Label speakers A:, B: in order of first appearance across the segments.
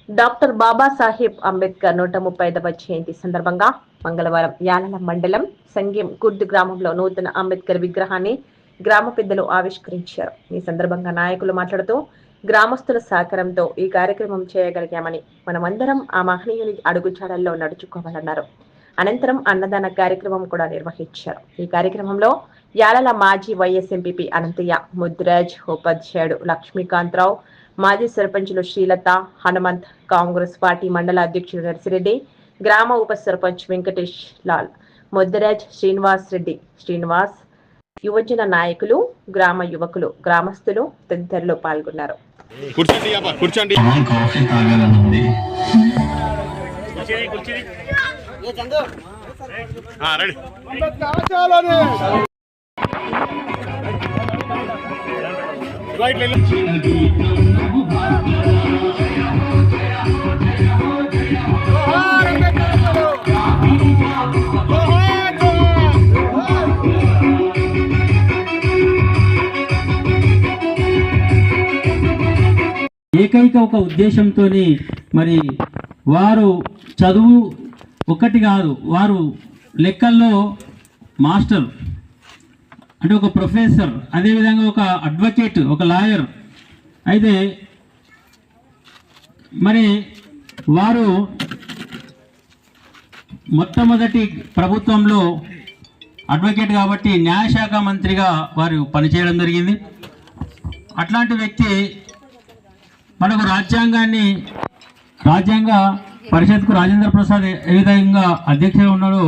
A: Doctor Babasaheb Ambedkar 135వ జయంతి సందర్భంగా మంగళవారం యాలల మండలం సంగెం కుర్దు గ్రామంలో నూతన అంబేద్కర్ విగ్రహాన్ని గ్రామ పెద్దలు ఆవిష్కరించారు. ఈ సందర్భంగా నాయకులు మాట్లాడుతూ గ్రామస్తుల సహకారంతో ఈ కార్యక్రమం చేయగలిగామని, మనమందరం ఆ మహనీయుని అడుగుజాడల్లో నడుచుకోవాలన్నారు. అనంతరం అన్నదాన కార్యక్రమం కూడా నిర్వహించారు. ఈ కార్యక్రమంలో యాలల మాజీ వైఎస్ ఎంపీపీ అనంతయ్య, ముద్దురాజ్, ఉపాధ్యాయుడు లక్ష్మీకాంతరావు, మాజీ సర్పంచులు శ్రీలత, హనుమంత్, కాంగ్రెస్ పార్టీ మండల అధ్యక్షుడు నర్సిరెడ్డి, గ్రామ ఉప సర్పంచ్ వెంకటేష్ లాల్, ముద్దురాజ్, శ్రీనివాస్, యువజన నాయకులు, గ్రామ యువకులు, గ్రామస్తులు తదితరులు పాల్గొన్నారు.
B: ఏకైక ఒక ఉద్దేశంతో మరి వారు చదువు ఒక్కటి కాదు, వారు లెక్కల్లో మాస్టర్ అంటే ఒక ప్రొఫెసర్, అదేవిధంగా ఒక అడ్వకేట్, ఒక లాయర్. అయితే మరి వారు మొట్టమొదటి ప్రభుత్వంలో అడ్వకేట్ కాబట్టి న్యాయశాఖ మంత్రిగా వారు పనిచేయడం జరిగింది. అట్లాంటి వ్యక్తి మనకు రాజ్యాంగ పరిషత్కు రాజేంద్ర ప్రసాద్ ఏ విధంగా అధ్యక్షులుగా ఉన్నారో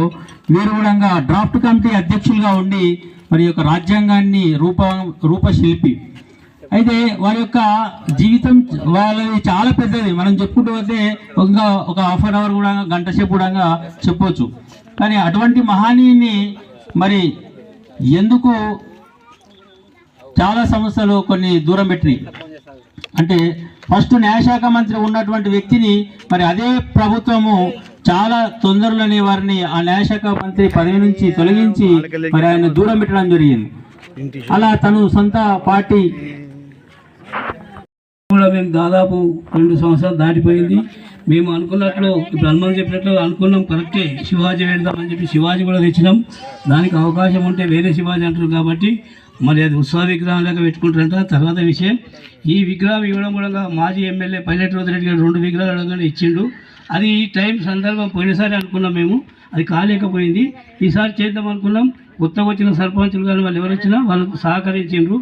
B: వీరు కూడా డ్రాఫ్ట్ కమిటీ అధ్యక్షులుగా ఉండి మరి యొక్క రాజ్యాంగాన్ని రూపశిల్పి. అయితే వారి యొక్క జీవితం వాళ్ళది చాలా పెద్దది. మనం చెప్పుకుంటూ పోతే ఇంకా ఒక హాఫ్ అన్ అవర్ కూడా, గంట సేపు కూడా చెప్పవచ్చు. కానీ అటువంటి మహానీయుని మరి ఎందుకు చాలా సంస్థలు కొన్ని దూరం పెట్టినాయి అంటే, ఫస్ట్ న్యాయశాఖ మంత్రి ఉన్నటువంటి వ్యక్తిని మరి అదే ప్రభుత్వము చాలా తొందరలోనే వారిని ఆ న్యాయశాఖ మంత్రి పదవి నుంచి తొలగించి మరి ఆయన దూరం పెట్టడం జరిగింది. అలా తను సొంత పార్టీ
C: కూడా మేము దాదాపు 2 సంవత్సరాలు దాటిపోయింది. మేము అనుకున్నట్లు ఇప్పుడు హనుమాన్ చెప్పినట్లు అనుకున్నాం, కరెక్టే శివాజీ వెళ్దామని చెప్పి శివాజీ కూడా తెచ్చినాం. దానికి అవకాశం ఉంటే వేరే శివాజీ అంటారు కాబట్టి మరి అది ఉత్సవ విగ్రహం లేక పెట్టుకుంటారంట. తర్వాత విషయం, ఈ విగ్రహం ఇవ్వడం కూడా మాజీ ఎమ్మెల్యే పైలట్ రోజురెడ్డి గారు 2 విగ్రహాలు అడగానే ఇచ్చిండు. అది ఈ టైం సందర్భం పోయినసారి అనుకున్నాం మేము, అది కాలేకపోయింది. ఈసారి చేద్దాం అనుకున్నాం. కొత్తగా వచ్చిన సర్పంచులు కానీ వాళ్ళు ఎవరు వచ్చినా వాళ్ళకు సహకరించిండ్రు.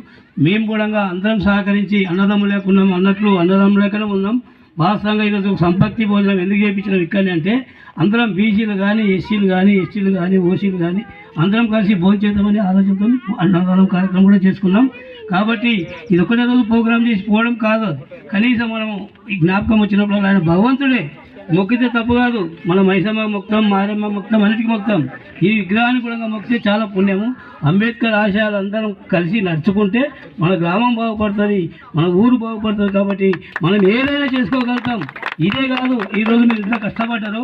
C: మేము కూడా అందరం సహకరించి అన్నదమ్ము లేకున్నాం అన్నట్లు అన్నదమ్ము లేకనే ఉన్నాం. వాస్తవంగా ఈరోజు సంపత్తి భోజనం ఎందుకు చేయించినాం ఇక్కడనే అంటే, అందరం బీసీలు కానీ ఎస్సీలు కానీ ఎస్టీలు కానీ ఓసీలు కానీ అందరం కలిసి భోజనం చేద్దామని ఆలోచనతో అన్నదానం కార్యక్రమం కూడా చేసుకున్నాం. కాబట్టి ఇది ఒకటే రోజు ప్రోగ్రాం చేసి పోవడం కాదు, కనీసం మనము ఈ జ్ఞాపకం వచ్చినప్పుడు ఆయన భగవంతుడే, మొక్కితే తప్పు కాదు. మనం మైసమ్మ మొక్తాం, మారమ్మ మొక్తాం, అన్నిటికీ మొక్తాం. ఈ విగ్రహాన్ని కూడా మొక్కితే చాలా పుణ్యము. అంబేద్కర్ ఆశయాలు అందరం కలిసి నడుచుకుంటే మన గ్రామం బాగుపడుతుంది, మన ఊరు బాగుపడుతుంది. కాబట్టి మనం ఏదైనా చేసుకోగలుగుతాం. ఇదే కాదు, ఈరోజు మీరు ఇట్లా కష్టపడ్డారు,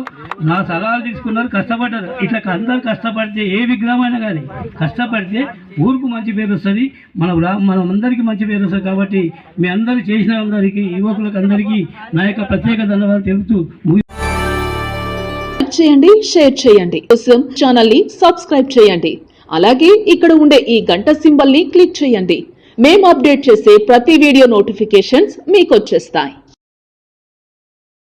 C: నా సలహాలు తీసుకున్నారు, కష్టపడ్డారు. ఇట్లా అందరు కష్టపడితే ఏ విగ్రహం అయినా కానీ కష్టపడితే ఊరుకు మంచి పేరు వస్తుంది, మనం అందరికీ మంచి పేరు వస్తుంది. కాబట్టి మీ అందరూ చేసిన అందరికీ, యువకులకు అందరికీ నా యొక్క ప్రత్యేక ధన్యవాదాలు తెలుపుతూ
D: చేయండి, షేర్ చేయండి, కోసం ఛానల్ ని సబ్స్క్రైబ్ చేయండి. అలాగే ఇక్కడ ఉండే ఈ గంట సింబల్ ని క్లిక్ చేయండి. మేము అప్డేట్ చేసే ప్రతి వీడియో నోటిఫికేషన్స్ మీకు వచ్చేస్తాయి.